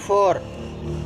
4।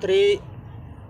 3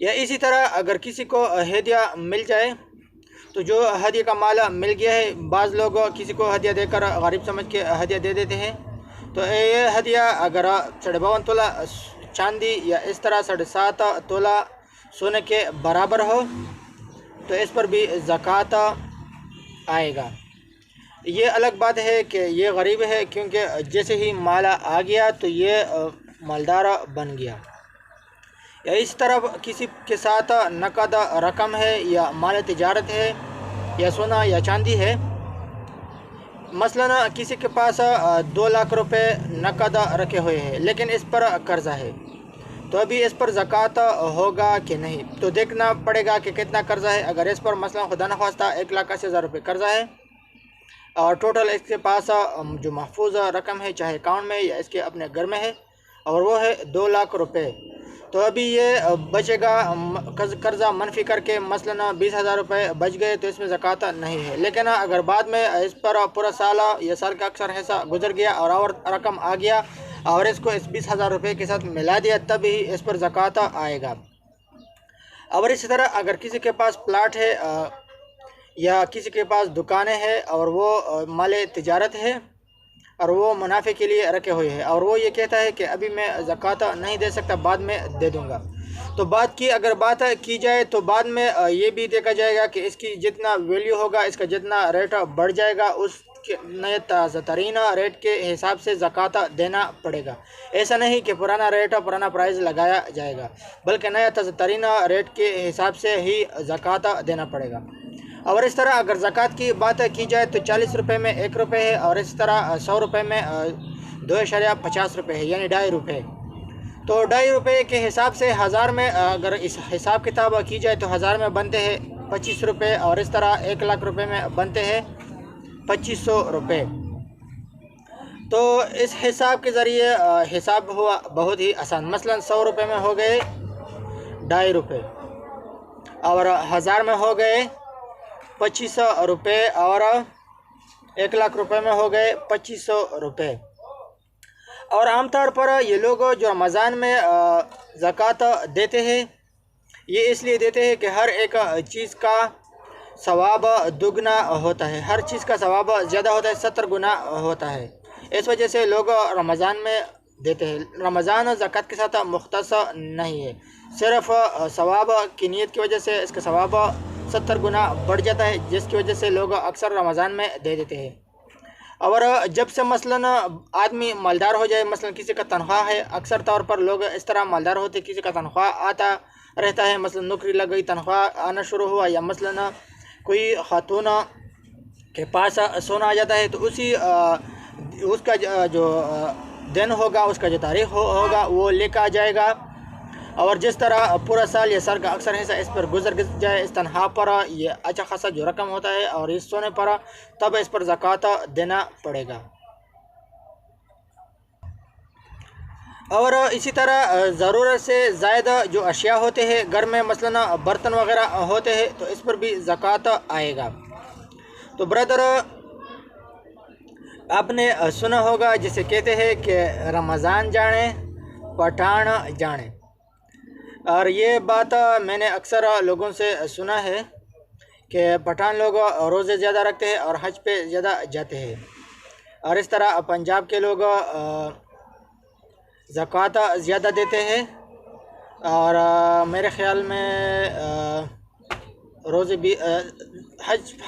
یا اسی طرح اگر کسی کو ہدیہ مل جائے تو جو ہدیہ کا مال مل گیا ہے، بعض لوگ کسی کو ہدیہ دے کر غریب سمجھ کے ہدیہ دے دیتے ہیں، تو یہ ہدیہ اگر 52 تولہ چاندی یا اس طرح 7.5 تولہ سونے کے برابر ہو تو اس پر بھی زکوٰۃ آئے گا۔ یہ الگ بات ہے کہ یہ غریب ہے، کیونکہ جیسے ہی مال آ گیا تو یہ مالدار بن گیا۔ یا اس طرح کسی کے ساتھ نقد رقم ہے یا مال تجارت ہے یا سونا یا چاندی ہے، مثلا کسی کے پاس 2 لاکھ روپے نقد رکھے ہوئے ہیں لیکن اس پر قرضہ ہے، تو ابھی اس پر زکوٰۃ ہوگا کہ نہیں، تو دیکھنا پڑے گا کہ کتنا قرضہ ہے۔ اگر اس پر مثلا خدا نخواستہ 1,80,000 روپے قرضہ ہے اور ٹوٹل اس کے پاس جو محفوظ رقم ہے چاہے اکاؤنٹ میں یا اس کے اپنے گھر میں ہے اور وہ ہے 2 لاکھ روپے، تو ابھی یہ بچے گا قرضہ منفی کر کے مثلا 20,000 روپے بچ گئے تو اس میں زکوٰۃ نہیں ہے۔ لیکن اگر بعد میں اس پر پورا سال یا سال کا اکثر حصہ گزر گیا اور رقم آ گیا اور اس کو اس 20,000 روپے کے ساتھ ملا دیا تب ہی اس پر زکوٰۃ آئے گا۔ اور اسی طرح اگر کسی کے پاس پلاٹ ہے یا کسی کے پاس دکانیں ہیں اور وہ مال تجارت ہے اور وہ منافع کے لیے رکھے ہوئے ہیں اور وہ یہ کہتا ہے کہ ابھی میں زکوٰۃ نہیں دے سکتا، بعد میں دے دوں گا، تو اگر بات کی جائے تو بعد میں یہ بھی دیکھا جائے گا کہ اس کی جتنا ویلیو ہوگا، اس کا جتنا ریٹ بڑھ جائے گا، اس کے نئے تازہ ترین ریٹ کے حساب سے زکوٰۃ دینا پڑے گا۔ ایسا نہیں کہ پرانا ریٹ پرانا پرائز لگایا جائے گا، بلکہ نیا تازہ ترین ریٹ کے حساب سے ہی زکوٰۃ دینا پڑے گا۔ اور اس طرح اگر زکوٰۃ کی بات کی جائے تو 40 روپے میں 1 روپے ہے اور اس طرح 100 روپے میں 2.50 روپے ہے، یعنی 2.5 روپے، تو 2.5 روپے کے حساب سے 1000 میں اگر اس حساب کتاب کی جائے تو 1000 میں بنتے ہیں 25 روپے اور اس طرح 1 لاکھ روپے میں بنتے ہیں 2500 روپے۔ تو اس حساب کے ذریعے حساب ہوا بہت ہی آسان، مثلا 100 روپے میں ہو گئے 2.5 روپے اور 1000 میں ہو گئے 2500 روپے اور 1 لاکھ روپے میں ہو گئے 2500 روپے۔ اور عام طور پر یہ لوگ جو رمضان میں زکوٰۃ دیتے ہیں یہ اس لیے دیتے ہیں کہ ہر ایک چیز کا ثواب دگنا ہوتا ہے، ہر چیز کا ثواب زیادہ ہوتا ہے، 70 گنا ہوتا ہے، اس وجہ سے لوگ رمضان میں دیتے ہیں۔ رمضان زکوٰۃ کے ساتھ مختص نہیں ہے، صرف ثواب کی نیت کی وجہ سے اس کا ثواب 70 گنا بڑھ جاتا ہے، جس کی وجہ سے لوگ اکثر رمضان میں دے دیتے ہیں۔ اور جب سے مثلا آدمی مالدار ہو جائے، مثلا کسی کا تنخواہ ہے، اکثر طور پر لوگ اس طرح مالدار ہوتے کسی کا تنخواہ آتا رہتا ہے، مثلا نوکری لگ گئی تنخواہ آنا شروع ہوا، یا مثلا کوئی خاتون کے پاس سونا آ جاتا ہے تو اس کا جو دن ہوگا، اس کا جو تاریخ ہوگا وہ لے کے آ جائے گا، اور جس طرح پورا سال یا سال کا اکثر حصہ اس پر گزر جائے، اس تنخواہ پر یہ اچھا خاصا جو رقم ہوتا ہے اور اس سونے پر، تب اس پر زکوٰۃ دینا پڑے گا۔ اور اسی طرح ضرورت سے زائد جو اشیاء ہوتے ہیں گھر میں، مثلا برتن وغیرہ ہوتے ہیں، تو اس پر بھی زکوٰۃ آئے گا۔ تو برادر، آپ نے سنا ہوگا جسے کہتے ہیں کہ رمضان جانے پٹھان جانے، اور یہ بات میں نے اکثر لوگوں سے سنا ہے کہ پٹھان لوگ روزے زیادہ رکھتے ہیں اور حج پہ زیادہ جاتے ہیں، اور اس طرح پنجاب کے لوگ زکوٰۃ زیادہ دیتے ہیں، اور میرے خیال میں روزے بھی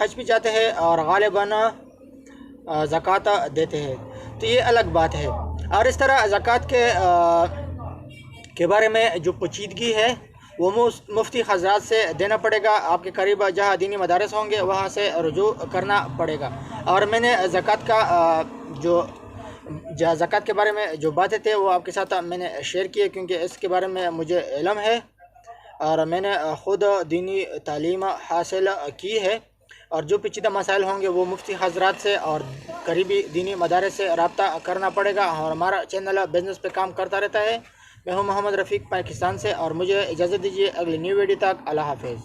حج بھی جاتے ہیں اور غالباً زکوٰۃ دیتے ہیں، تو یہ الگ بات ہے۔ اور اس طرح زکوٰۃ کے بارے میں جو پوشیدگی ہے وہ مفتی حضرات سے دینا پڑے گا، آپ کے قریب جہاں دینی مدارس ہوں گے وہاں سے رجوع کرنا پڑے گا۔ اور میں نے زکوٰۃ کے بارے میں جو باتیں تھے وہ آپ کے ساتھ میں نے شیئر کیے، کیونکہ اس کے بارے میں مجھے علم ہے اور میں نے خود دینی تعلیم حاصل کی ہے، اور جو پیچیدہ مسائل ہوں گے وہ مفتی حضرات سے اور قریبی دینی مدارس سے رابطہ کرنا پڑے گا۔ اور ہمارا چینل بزنس پہ کام کرتا رہتا ہے۔ میں ہوں محمد رفیق پاکستان سے، اور مجھے اجازت دیجیے اگلی نیو ویڈیو تک۔ اللہ حافظ۔